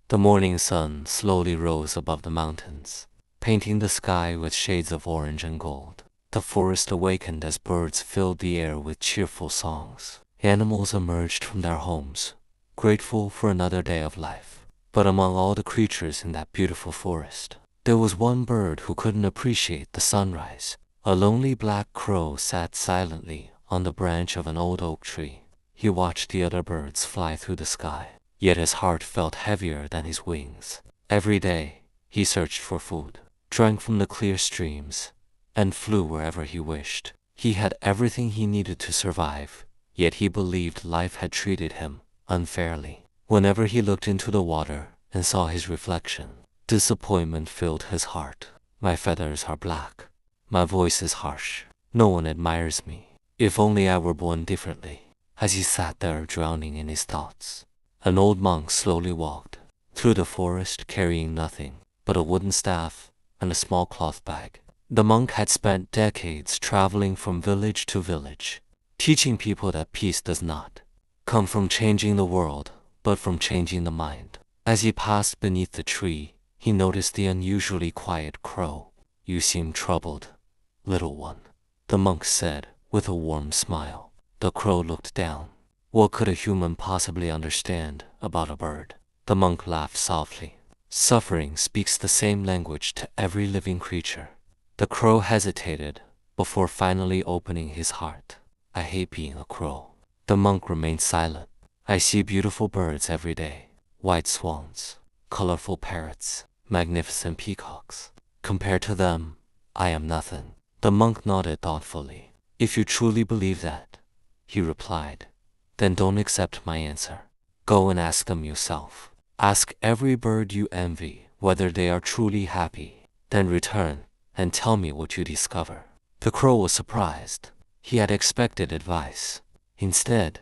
The morning sun slowly rose above the mountains, painting the sky with shades of orange and gold. The forest awakened as birds filled the air with cheerful songs. Animals emerged from their homes, grateful for another day of life. But among all the creatures in that beautiful forest, there was one bird who couldn't appreciate the sunrise. A lonely black crow sat silently on the branch of an old oak tree. He watched the other birds fly through the sky, yet his heart felt heavier than his wings. Every day, he searched for food, drank from the clear streams, and flew wherever he wished. He had everything he needed to survive, yet he believed life had treated him unfairly. Whenever he looked into the water and saw his reflection, disappointment filled his heart. My feathers are black. My voice is harsh. No one admires me. If only I were born differently. As he sat there drowning in his thoughts, an old monk slowly walked through the forest carrying nothing but a wooden staff and a small cloth bag. The monk had spent decades traveling from village to village, teaching people that peace does not come from changing the world, but from changing the mind. As he passed beneath the tree, he noticed the unusually quiet crow. "You seem troubled, little one," the monk said with a warm smile. The crow looked down. What could a human possibly understand about a bird? The monk laughed softly. Suffering speaks the same language to every living creature. The crow hesitated before finally opening his heart. "I hate being a crow." The monk remained silent. "I see beautiful birds every day. White swans, colorful parrots, magnificent peacocks. Compared to them, I am nothing." The monk nodded thoughtfully. "If you truly believe that," he replied, "then don't accept my answer. Go and ask them yourself. Ask every bird you envy whether they are truly happy. Then return and tell me what you discover." The crow was surprised. He had expected advice. Instead,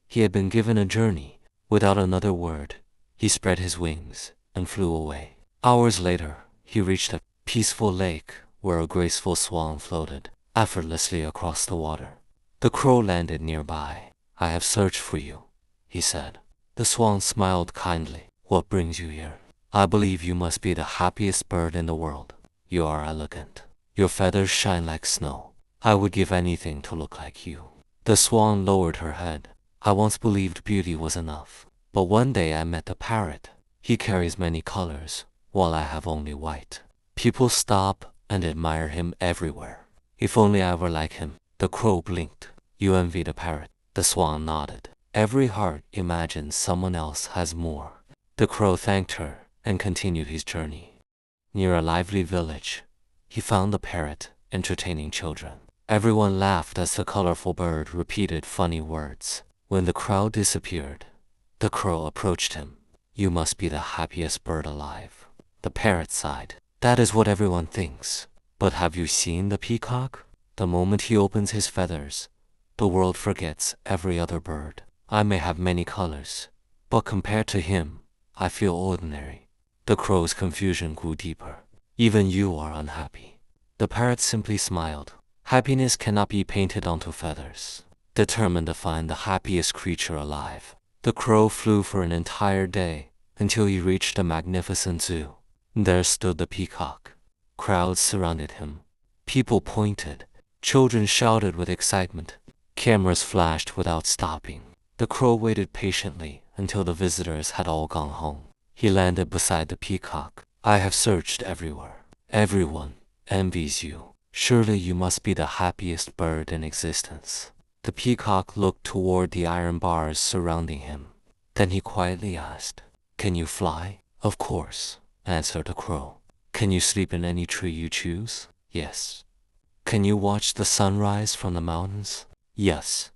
he had been given a journey. Without another word, he spread his wings and flew away. Hours later, he reached a peaceful lake where a graceful swan floated effortlessly across the water. The crow landed nearby. "I have searched for you," he said. The swan smiled kindly. "What brings you here?" "I believe you must be the happiest bird in the world. You are elegant. Your feathers shine like snow. I would give anything to look like you." The swan lowered her head. "I once believed beauty was enough, but one day I met the parrot. He carries many colors, while I have only white. People stop and admire him everywhere. If only I were like him." The crow blinked. "You envy the parrot?" The swan nodded. "Every heart imagines someone else has more." The crow thanked her and continued his journey. Near a lively village, he found the parrot entertaining children. Everyone laughed as the colorful bird repeated funny words. When the crowd disappeared, the crow approached him. "You must be the happiest bird alive." The parrot sighed. "That is what everyone thinks. But have you seen the peacock? The moment he opens his feathers, the world forgets every other bird. I may have many colors, but compared to him, I feel ordinary." The crow's confusion grew deeper. "Even you are unhappy." The parrot simply smiled. "Happiness cannot be painted onto feathers." Determined to find the happiest creature alive, the crow flew for an entire day until he reached a magnificent zoo. There stood the peacock. Crowds surrounded him. People pointed. Children shouted with excitement. Cameras flashed without stopping. The crow waited patiently until the visitors had all gone home. He landed beside the peacock. "I have searched everywhere. Everyone envies you. Surely you must be the happiest bird in existence." The peacock looked toward the iron bars surrounding him. Then he quietly asked, "Can you fly?" "Of course," answered the crow. "Can you sleep in any tree you choose?" "Yes." "Can you watch the sunrise from the mountains?" "Yes."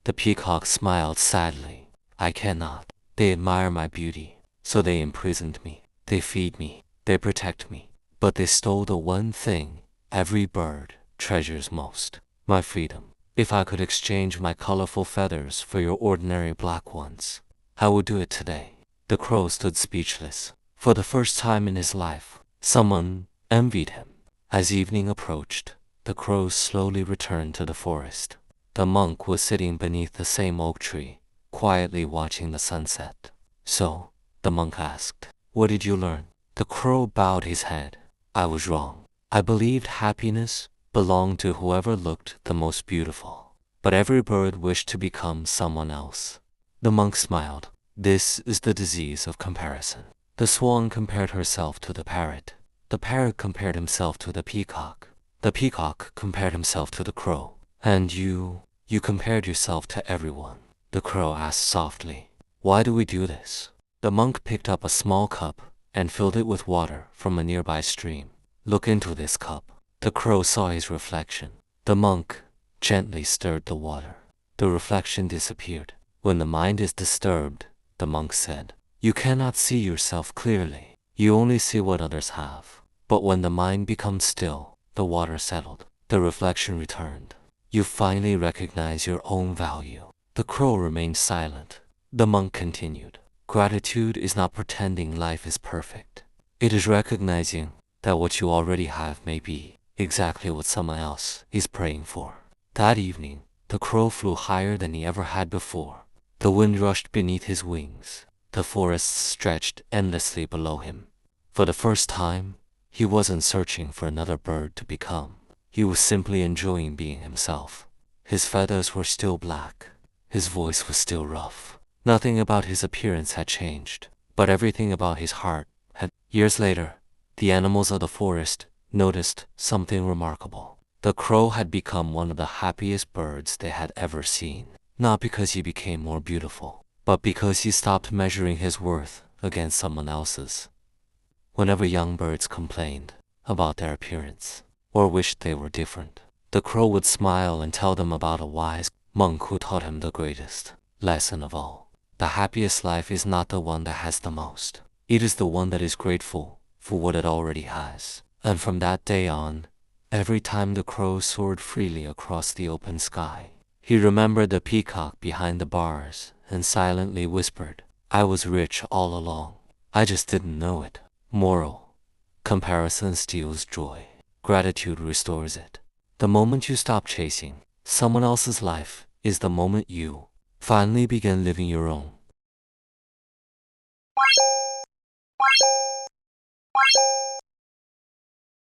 The peacock smiled sadly. "I cannot. They admire my beauty, so they imprisoned me. They feed me, they protect me, but they stole the one thing every bird treasures most, my freedom. If I could exchange my colorful feathers for your ordinary black ones, I would do it today." The crow stood speechless. For the first time in his life, someone envied him. As evening approached, the crows slowly returned to the forest. The monk was sitting beneath the same oak tree, quietly watching the sunset. "So," the monk asked, What did you learn? The crow bowed his head. I was wrong. I believed happiness belonged to whoever looked the most beautiful. But every bird wished to become someone else. The monk smiled. This is the disease of comparison. The swan compared herself to the parrot. The parrot compared himself to the peacock. The peacock compared himself to the crow. And you compared yourself to everyone. The crow asked softly, why do we do this? The monk picked up a small cup and filled it with water from a nearby stream. Look into this cup. The crow saw his reflection. The monk gently stirred the water. The reflection disappeared. When the mind is disturbed, the monk said, you cannot see yourself clearly. You only see what others have. But when the mind becomes still, the water settled. The reflection returned. You finally recognize your own value. The crow remained silent. The monk continued. Gratitude is not pretending life is perfect. It is recognizing that what you already have may be exactly what someone else is praying for. That evening, the crow flew higher than he ever had before. The wind rushed beneath his wings. The forests stretched endlessly below him. For the first time, he wasn't searching for another bird to become. He was simply enjoying being himself. His feathers were still black. His voice was still rough. Nothing about his appearance had changed, but everything about his heart had. Years later, the animals of the forest noticed something remarkable. The crow had become one of the happiest birds they had ever seen. Not because he became more beautiful, but because he stopped measuring his worth against someone else's. Whenever young birds complained about their appearance or wished they were different, the crow would smile and tell them about a wise monk who taught him the greatest lesson of all. The happiest life is not the one that has the most. It is the one that is grateful for what it already has. And from that day on, every time the crow soared freely across the open sky, he remembered the peacock behind the bars and silently whispered, I was rich all along. I just didn't know it. Moral: comparison steals joy. Gratitude restores it. The moment you stop chasing someone else's life is the moment you finally begin living your own.